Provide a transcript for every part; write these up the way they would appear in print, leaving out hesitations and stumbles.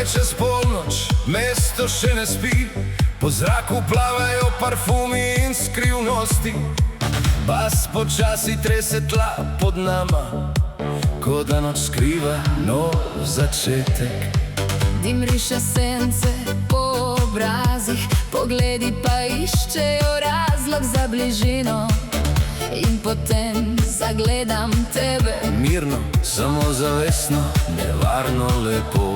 Čez polnoč mesto še ne spi, po zraku plavajo parfumi in skrivnosti. Bas počasi trese tla pod nama, ko da noč skriva nov začetek. Dim riše sence po obrazih, pogledi pa iščejo razlog za bližino. In potem zagledam tebe, mirno, samozavestno, nevarno lepo.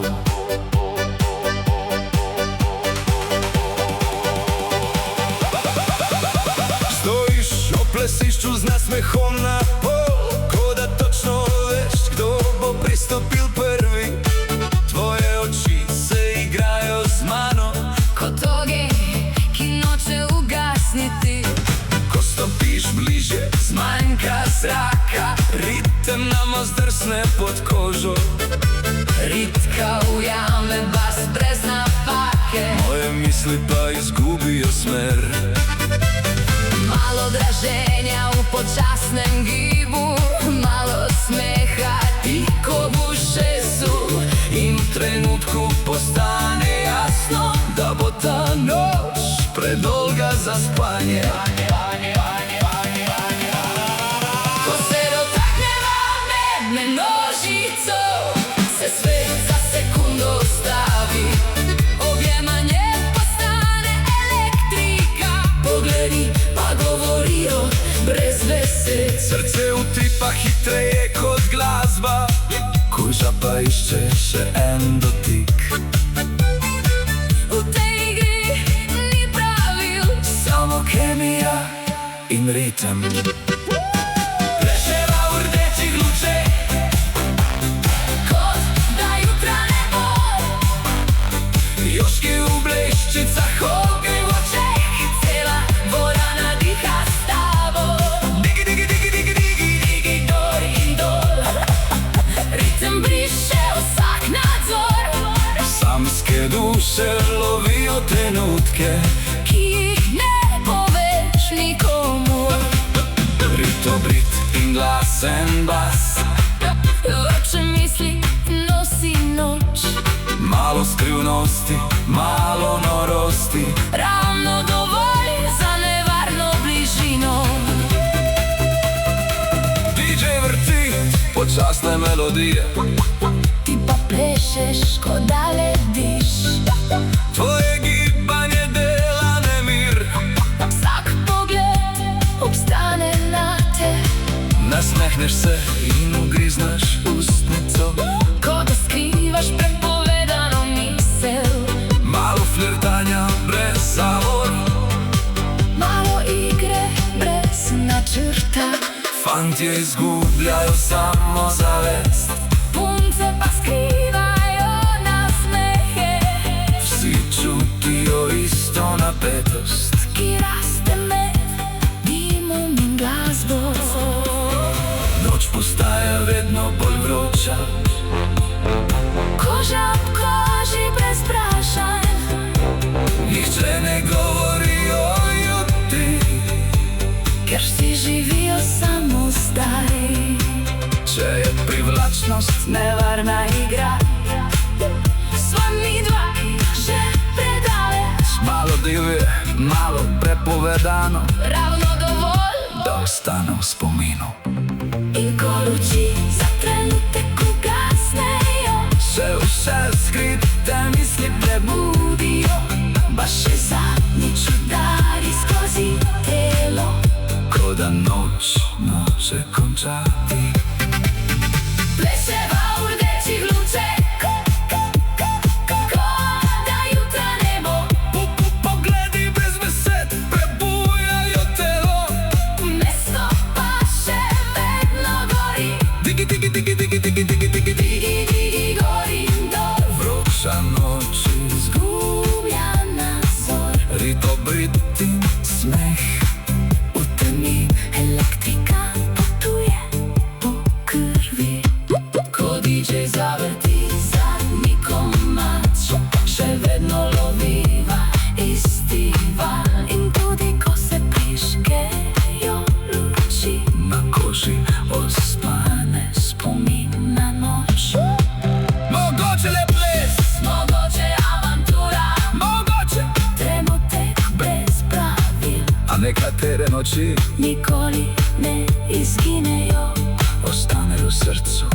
Plesišču z nasmehom na pol, ko da točno veš, kdo bo pristopil prvi. Tvoje oči se igrajo z mano kot ogenj, ki noče ugasniti. Ko stopiš bliže, zmanjka zraka, ritem nama zdrsne pod kožo. Ritka ujame bas brez napake, moje misli pa izgubijo smer. Malo draženja v počasnem gibu, malo smeha tik ob ušesu. In v trenutku postane jasno, da bo ta noč predolga za spanje. Ko se dotakneva medne nožico, se svet za sekundo ustavi. Objemanje postane elektrika, pogledi pa govorijo brez besed. Srce utripa hitreje kot glasba, koža pa išče še en dotik. V tej igri ni pravil, samo kemija in ritem. Pleševa v rdečih lučeh, kot da jutra ne bo. Joški v bleščicah, ogenj v očeh, cela dvorana diha s tabo. Digi, digi, digi, digi, digi, digi, dor in dol. Ritem briše vsak nadzor, Samske duše lovijo trenutke, ki jih ne poveš nikomu. Ritobrit in glasen bas, Vroče misli nosi noč, malo skrivnosti, malo norosti. ravno dovolj za nevarno bližino. DJ vrti počasne melodije, Ti pa plešeš, ko da lediš. tvoje gibanje dela nemir. Vsak pogled obstane na te, Nasmehneš se in ugriznaš ustnico, ko da skrivaš prepovedano misel. malo flirtanja brez zavor, Malo igre brez načrta, fantje izgubljajo samozavest. punce pa skrivajo nasmehe, Vsi čutijo isto napetost, ki raste med dimom in glasbo. noč postaja vedno bolj vroča, Koža ob koži brez vprašanj, nihče ne govori o jutri. ker vsi živijo samo zdaj. Če je privlačnost Nevarna igra, sva midva že predaleč. malo divje, malo prepovedano, Ravno dovolj, da ostane v spominu. in ko luči za trenutek ugasnejo, Se vse skrite misli prebudijo, pa še zadnjič udari skozi telo. ko da noč noče končati. Pleševa v rdečih lučeh, ko da jutra ne bo. Pogledi brez besed prebujajo telo, Mesto pa še vedno gori, digi, digi, digi, digi, digi, digi, digi, digi. digi, digi, gori in dol. Vroča noč Gublja nadzor, ritobrit in smeh, v temi elektrika potuje. Nekatere noči nikoli ne izginejo. ostanejo v srcu.